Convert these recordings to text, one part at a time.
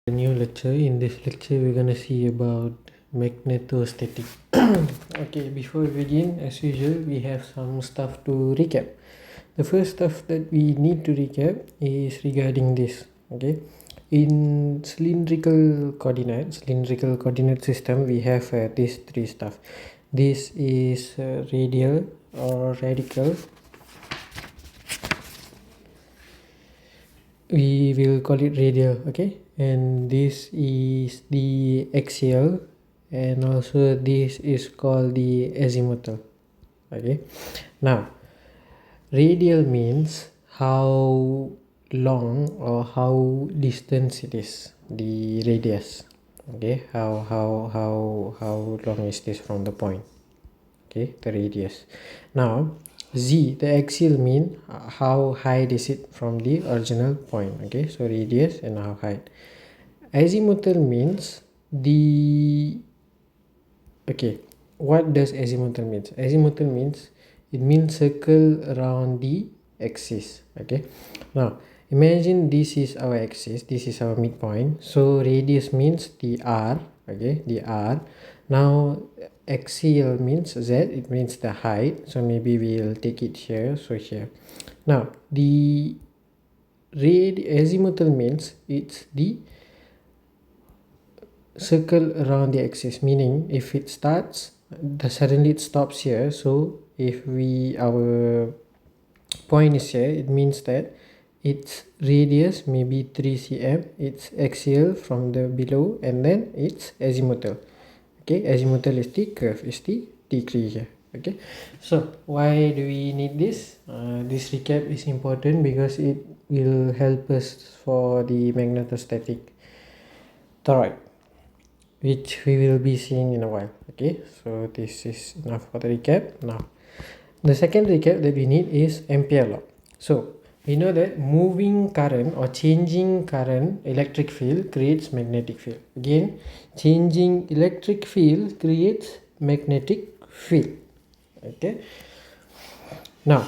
A new lecture. In this lecture we're gonna see about magnetostatic. Okay, before we begin, as usual, we have some stuff to recap. The first stuff that we need to recap is regarding this. Okay, in cylindrical coordinate system, we have these three stuff. This is radial or radical. We will call it radial. Okay, and this is the axial, and also this is called the azimuthal. Okay, now radial means how long or how distance it is, the radius. Okay, how long is this from the point? Okay, the radius. Now z, the axial, mean how high is it from the original point. Okay, so radius and how high. Azimuthal means the, okay, what does azimuthal means? Azimuthal means it means circle around the axis. Okay, now imagine this is our axis, this is our midpoint, so radius means the r. Okay, the r. Now axial means z, it means the height, so maybe we'll take it here, so here. Now the azimuthal means it's the circle around the axis, meaning if it starts, suddenly it stops here. So if our point is here, it means that its radius may be 3 cm, its axial from the below, and then its azimuthal. Okay, azimuthal is the curve, is the degree here. Okay, so why do we need this? This recap is important because it will help us for the magnetostatic toroid, which we will be seeing in a while. Okay, so this is enough for the recap. Now the second recap that we need is Ampere law. So we know that moving current or changing current electric field creates magnetic field. Again, changing electric field creates magnetic field. Okay, now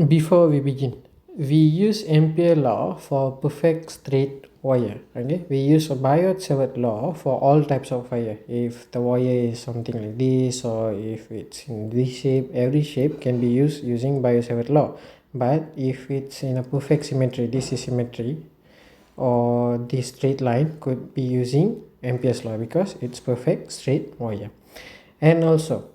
before we begin, we use Ampere law for perfect straight wire. Okay, we use a Biot-Savart law for all types of wire. If the wire is something like this, or if it's in this shape, every shape can be used using Biot-Savart law. But if it's in a perfect symmetry, this is symmetry, or this straight line, could be using Ampere's law because it's perfect straight wire. And also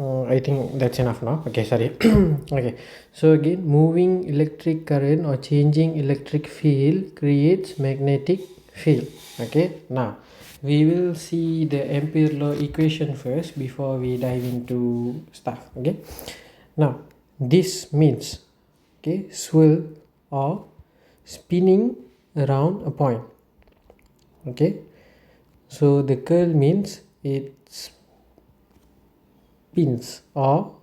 I think that's enough now. Okay, sorry. Okay, so again, moving electric current or changing electric field creates magnetic field. Okay, now we will see the Ampere law equation first before we dive into stuff. Okay, now this means, okay, swirl or spinning around a point. Okay, so the curl means it's spins or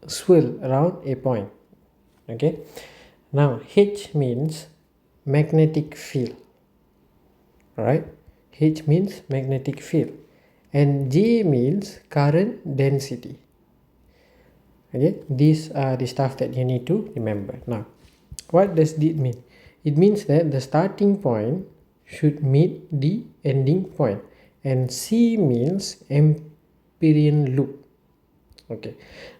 swirl around a point. Okay, now H means magnetic field. Alright, H means magnetic field, and J means current density. Okay, these are the stuff that you need to remember. Now what does this mean? It means that the starting point should meet the ending point, and C means Amperian loop. Okay,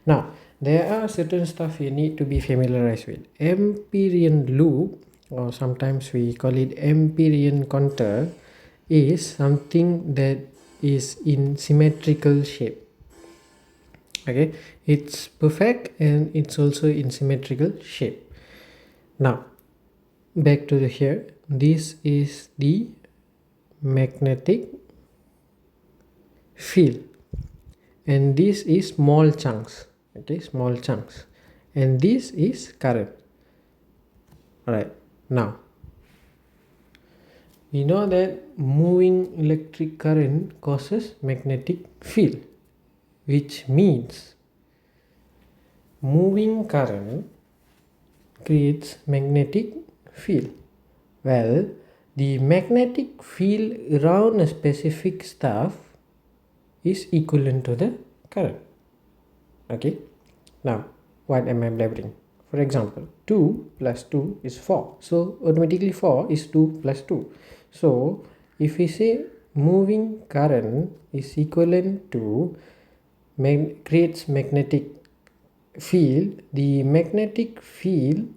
now there are certain stuff you need to be familiarized with. Amperian loop, or sometimes we call it Amperian contour, is something that is in symmetrical shape. Okay, it's perfect and it's also in symmetrical shape. Now back to here, this is the magnetic field, and this is small chunks. Okay, small chunks, and this is current. Alright, now we know that moving electric current causes magnetic field, which means moving current creates magnetic field. Well, the magnetic field around a specific stuff is equivalent to the current. Okay, now what am I blabbering? For example, 2 plus 2 is 4. So automatically 4 is 2 plus 2. So if we say moving current is equivalent to creates magnetic field, the magnetic field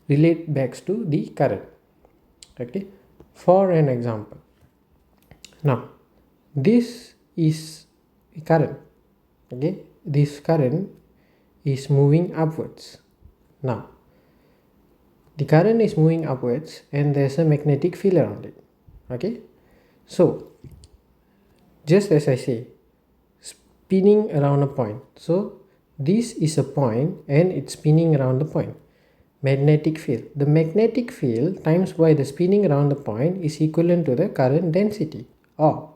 relate back to the current. Okay, for an example, now this is current. Okay, this current is moving upwards. Now the current is moving upwards and there's a magnetic field around it. Okay, so just as I say, spinning around a point. So this is a point and it's spinning around the point. Magnetic field. The magnetic field times by the spinning around the point is equivalent to the current density. Or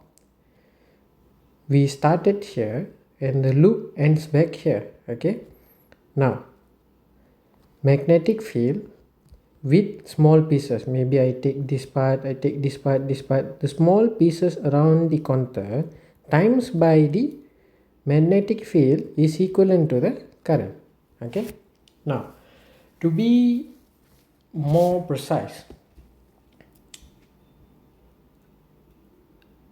we started here and the loop ends back here. Okay, now magnetic field with small pieces, maybe I take this part, I take this part, this part, the small pieces around the contour times by the magnetic field is equivalent to the current. Okay, now to be more precise,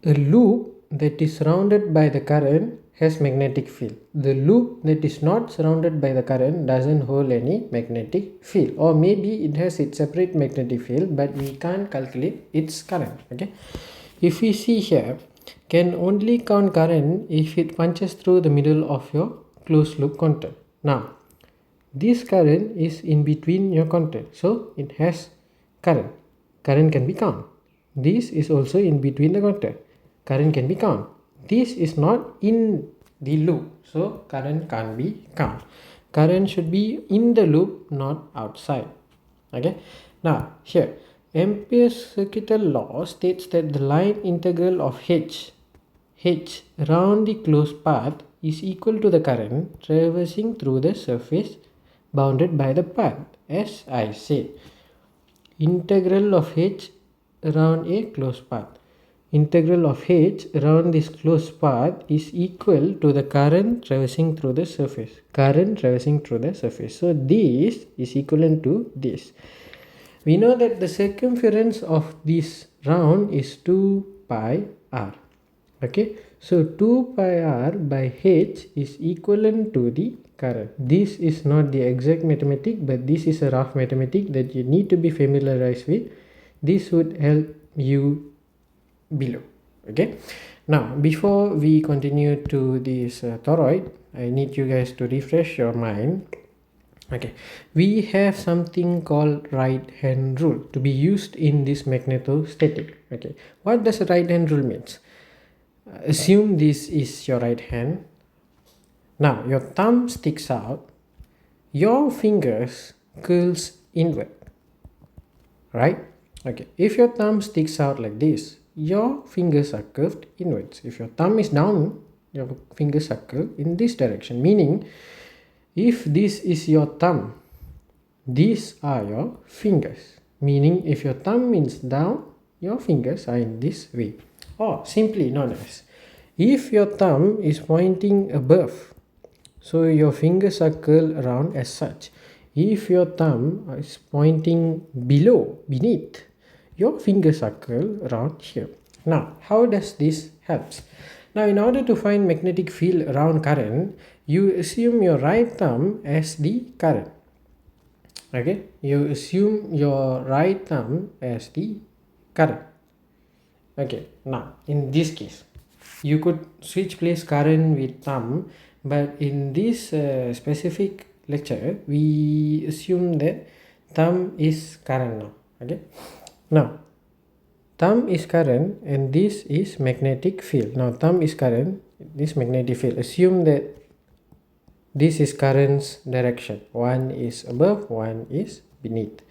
a loop that is surrounded by the current has magnetic field. The loop that is not surrounded by the current doesn't hold any magnetic field, or maybe it has its separate magnetic field but we can't calculate its current. Okay, if we see here, can only count current if it punches through the middle of your closed loop contour. Now this current is in between your contour, so it has current. Current can be counted. This is also in between the contour. Current can be counted. This is not in the loop, so current can't be counted. Current should be in the loop, not outside. Okay, now here Ampere's circuital law states that the line integral of h around the closed path is equal to the current traversing through the surface bounded by the path. As I said, integral of h around a closed path. Integral of h around this closed path is equal to the current traversing through the surface. Current traversing through the surface. So this is equivalent to this. We know that the circumference of this round is 2 pi r. Okay, so 2 pi r by h is equivalent to the current. This is not the exact mathematic, but this is a rough mathematic that you need to be familiarized with. This would help you below. Okay, now before we continue to this toroid, I need you guys to refresh your mind. Okay, we have something called right hand rule to be used in this magnetostatic. Okay, what does right hand rule means? Assume this is your right hand. Now your thumb sticks out, your fingers curls inward, right? Okay, if your thumb sticks out like this, your fingers are curved inwards. If your thumb is down, your fingers are curved in this direction, meaning if this is your thumb, these are your fingers, meaning if your thumb is down, your fingers are in this way, or simply known as, if your thumb is pointing above, so your fingers are curled around as such. If your thumb is pointing below, beneath, your fingers are curled around here. Now, how does this help? Now, in order to find magnetic field around current, you assume your right thumb as the current. Okay, you assume your right thumb as the current. Okay, now in this case, you could switch place current with thumb, but in this specific lecture, we assume that thumb is current now. Okay, now thumb is current and this is magnetic field. Now thumb is current, this magnetic field. Assume that this is current's direction. One is above, one is beneath.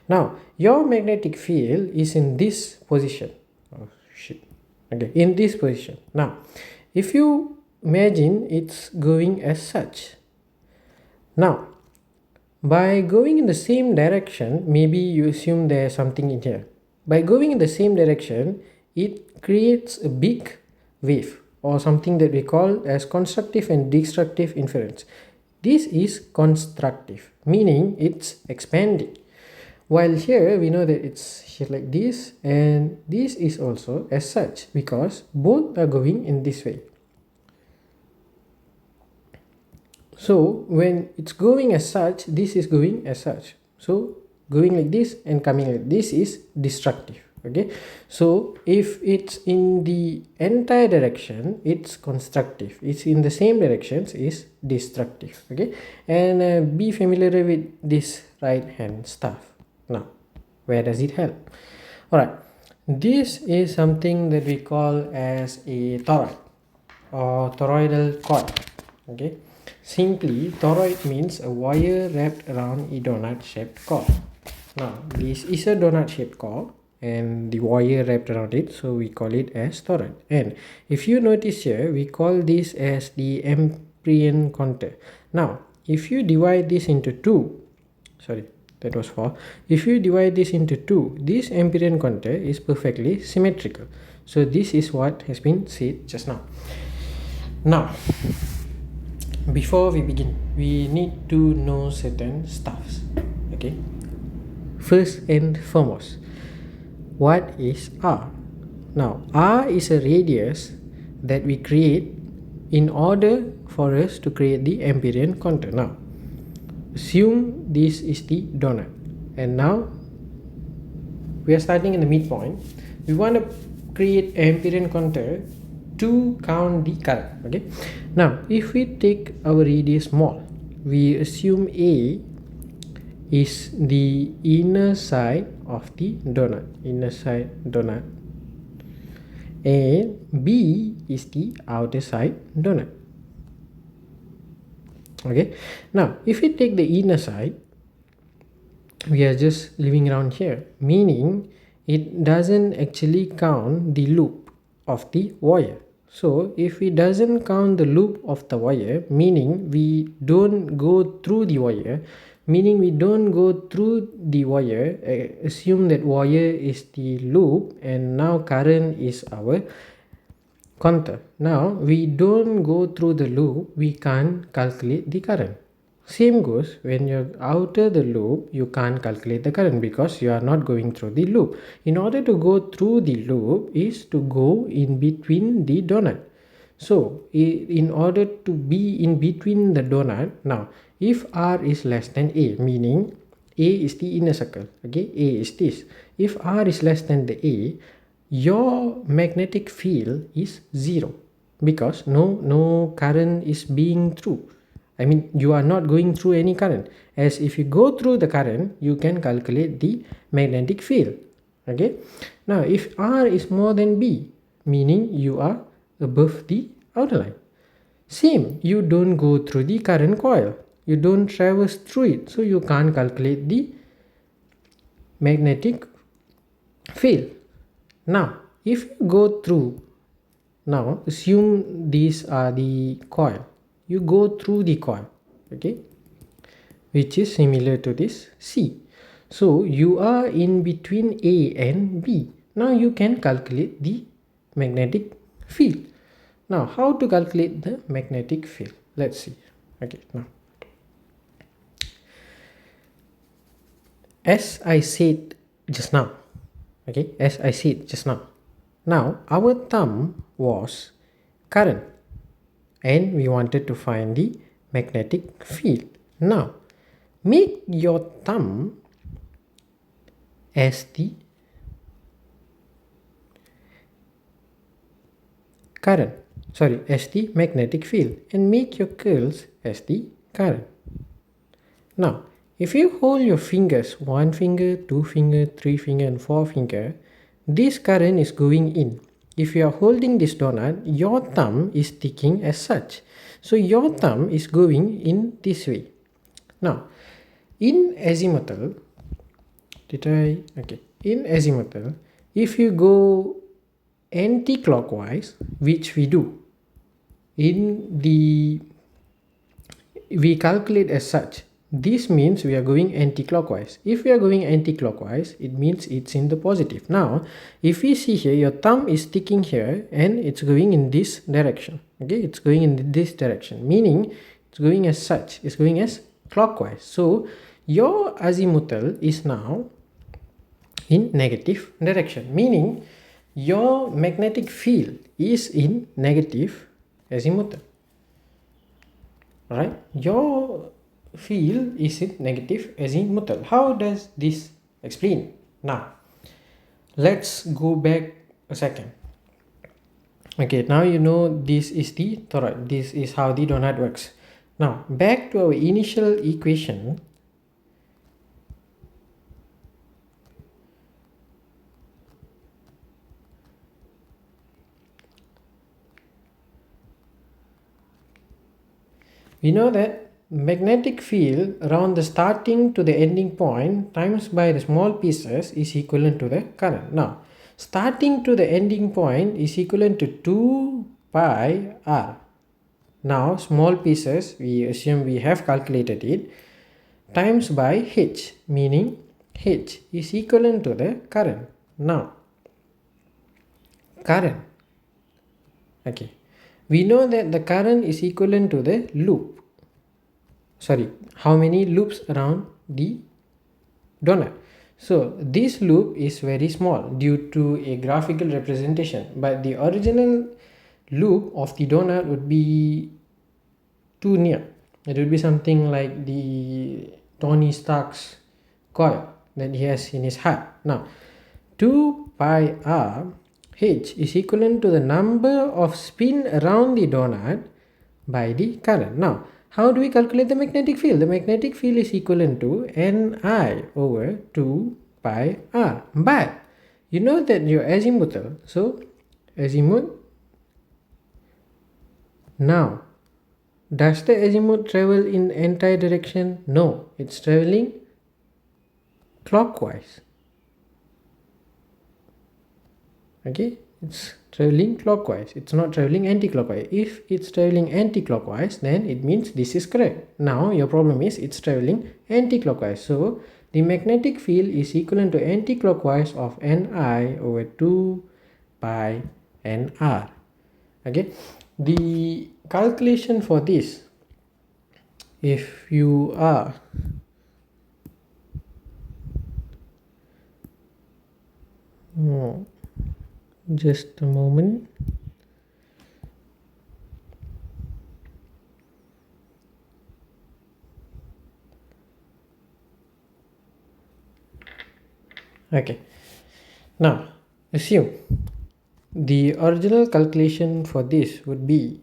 Now your magnetic field is in this position. Oh shit. Okay, in this position. Now if you imagine it's going as such. Now by going in the same direction, maybe you assume there's something in here. By going in the same direction, it creates a big wave, or something that we call as constructive and destructive inference. This is constructive, meaning it's expanding. While here we know that it's here like this, and this is also as such because both are going in this way. So when it's going as such, this is going as such. So going like this and coming like this is destructive. Okay, so if it's in the entire direction, it's constructive. It's in the same directions is destructive. Okay, and be familiar with this right hand stuff. Now, where does it help? All right, this is something that we call as a toroid or toroidal coil. Okay, simply toroid means a wire wrapped around a donut shaped core. Now this is a donut shaped core and the wire wrapped around it, so we call it as toroid. And if you notice here, we call this as the Amperian contour. Now if you divide this into two, sorry, that was 4. If you divide this into 2, this Amperian contour is perfectly symmetrical. So this is what has been said just now. Now, before we begin, we need to know certain stuffs. Okay, first and foremost, what is R? Now R is a radius that we create in order for us to create the Amperian contour. Now assume this is the donut, and now we are starting in the midpoint. We want to create Amperian contour to count the current. Okay, now if we take our radius small, we assume A is the inner side of the donut, and B is the outer side donut. Okay, now if we take the inner side, we are just living around here, meaning it doesn't actually count the loop of the wire. So if it doesn't count the loop of the wire, meaning we don't go through the wire, assume that wire is the loop and now current is our contour. Now we don't go through the loop, we can't calculate the current. Same goes when you're outer the loop, you can't calculate the current because you are not going through the loop. In order to go through the loop is to go in between the donut. So in order to be in between the donut, now if R is less than A, meaning A is the inner circle, okay, A is this. If R is less than the A, your magnetic field is 0 because no current is being through. I mean, you are not going through any current, as if you go through the current, you can calculate the magnetic field. Okay, now if R is more than B, meaning you are above the outer line. Same, you don't go through the current coil, you don't traverse through it, so you can't calculate the magnetic field. Now if you go through, now assume these are the coil, you go through the coil, okay, which is similar to this C. So you are in between A and B. Now you can calculate the magnetic field. Now how to calculate the magnetic field? Let's see. Okay, now as I said just now, now our thumb was current and we wanted to find the magnetic field. Now make your thumb as the as the magnetic field, and make your curls as the current. Now if you hold your fingers, 1 finger, 2 finger, 3 finger and 4 finger, this current is going in. If you are holding this donut, your thumb is sticking as such. So your thumb is going in this way. Now, in azimuthal, if you go anti-clockwise, which we do, we calculate as such. This means we are going anti-clockwise. If we are going anti-clockwise, it means it's in the positive. Now, if we see here, your thumb is sticking here and it's going in this direction. Okay, it's going in this direction, meaning It's going as such. It's going as clockwise. So your azimuthal is now in negative direction, meaning your magnetic field is in negative azimuthal. Right? Your field is in negative azimuthal. How does this explain? Now, let's go back a second. Okay, now you know this is the toroid. This is how the donut works. Now, back to our initial equation. We know that magnetic field around the starting to the ending point times by the small pieces is equivalent to the current. Now, starting to the ending point is equivalent to 2 pi r. Now, small pieces, we assume we have calculated it, times by h, meaning h is equivalent to the current. Now, current. Okay. We know that the current is equivalent to the loop. Sorry, how many loops around the donut? So this loop is very small due to a graphical representation, but the original loop of the donut would be too near. It would be something like the Tony Stark's coil that he has in his heart. Now, 2 pi r h is equivalent to the number of spin around the donut by the current. Now, how do we calculate the magnetic field? The magnetic field is equivalent to Ni over 2 pi r. But you know that your azimuthal, so azimuth. Now, does the azimuth travel in anti-direction? No, it's traveling clockwise. Okay, it's traveling clockwise. It's not traveling anti-clockwise. If it's traveling anti-clockwise, then it means this is correct. Now, your problem is it's traveling anti-clockwise. So, the magnetic field is equivalent to anti-clockwise of Ni over 2 pi Nr. Okay, the calculation for this, if you are just a moment. Okay, now assume the original calculation for this would be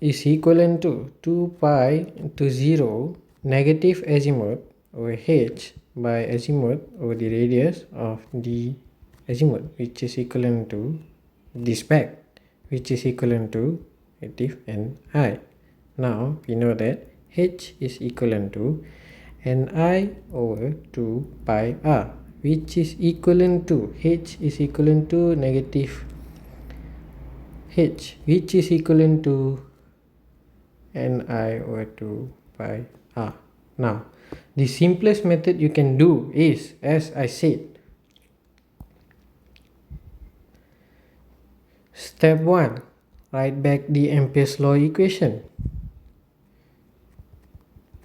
is equivalent to 2 pi to 0 negative azimuth over h by azimuth over the radius of the azimuth, which is equivalent to this back, which is equivalent to negative Ni. Now we know that h is equivalent to Ni over 2 pi r, which is equivalent to h is equivalent to negative h, which is equivalent to Ni over 2 pi r. Now, the simplest method you can do is, as I said, step 1, write back the Ampere's law equation.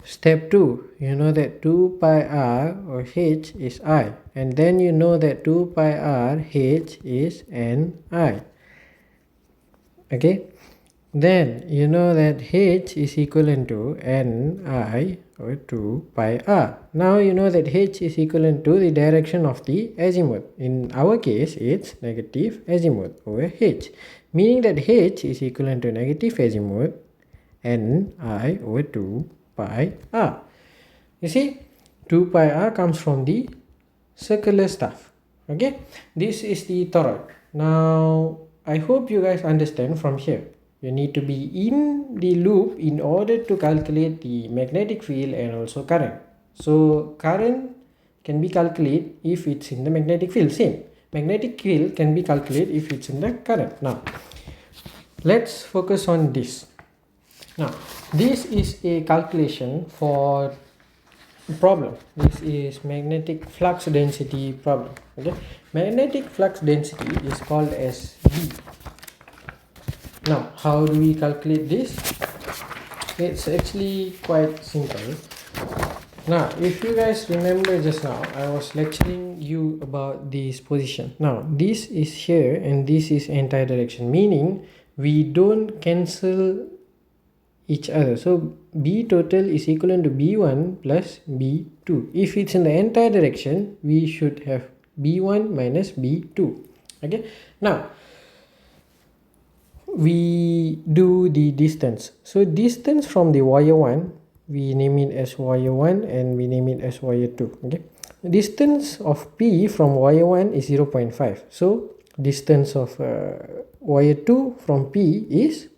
Step 2, you know that 2 pi r or h is I, and then you know that 2 pi r h is Ni. Okay, then you know that h is equivalent to Ni over 2 pi r. Now you know that h is equivalent to the direction of the azimuth. In our case, it's negative azimuth over h, meaning that h is equivalent to negative azimuth Ni over 2 pi r. You see, 2 pi r comes from the circular stuff. Okay, this is the toroid. Now, I hope you guys understand from here. You need to be in the loop in order to calculate the magnetic field and also current. So current can be calculated if it's in the magnetic field. Same, magnetic field can be calculated if it's in the current. Now, let's focus on this. Now, this is a calculation for problem. This is magnetic flux density problem. Okay, magnetic flux density is called as V. Now, how do we calculate this? it's actually quite simple. Now, if you guys remember just now, I was lecturing you about this position. Now, this is here and this is anti-direction, meaning we don't cancel each other. So, B total is equivalent to B1 plus B2. If it's in the anti-direction, we should have B1 minus B2. Okay. Now, we do the distance. So, distance from the wire 1, we name it as wire 1 and we name it as wire 2. Okay. Distance of P from wire 1 is 0.5. So, distance of wire 2 from P is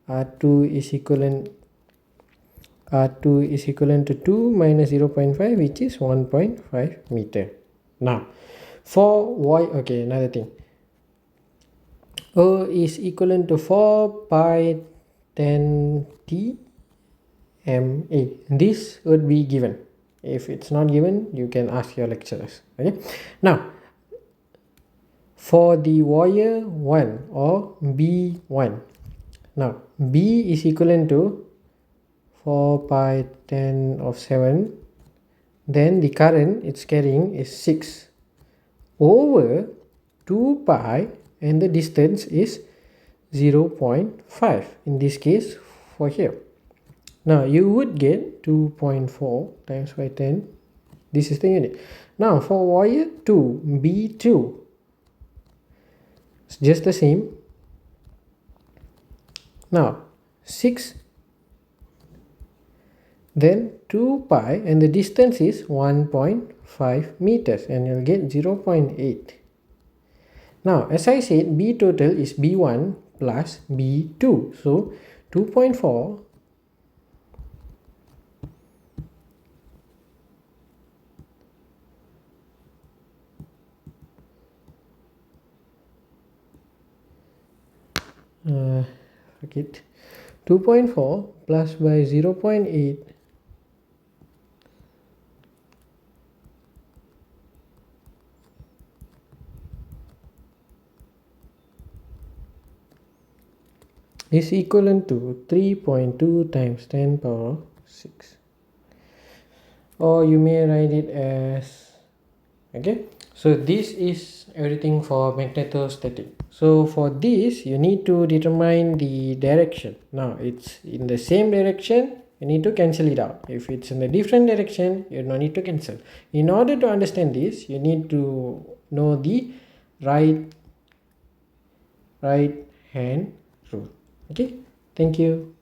R2 is equivalent to 2 minus 0.5, which is 1.5 meter. Now, for y, okay, another thing. O is equivalent to 4 pi 10 t ma. This would be given. If it's not given, you can ask your lecturers. Okay. Now, for the wire 1 or B1, now B is equivalent to 4 pi 10 of 7. Then the current it's carrying is 6 over 2 pi, and the distance is 0.5 in this case for here. Now you would get 2.4 times by 10. This is the unit. Now for wire 2, B2, it's just the same. Now 6, then 2 pi, and the distance is 1.5 meters, and you'll get 0.8. Now, as I said, B total is B1 plus B2. So, 2.4 2.4 plus by 0.8 is equivalent to 3.2 times 10 power 6, or you may write it as, okay. So this is everything for magnetostatic. So for this, you need to determine the direction. Now it's in the same direction, you need to cancel it out. If it's in a different direction, you don't need to cancel. In order to understand this, you need to know the right hand rule. Okay, thank you.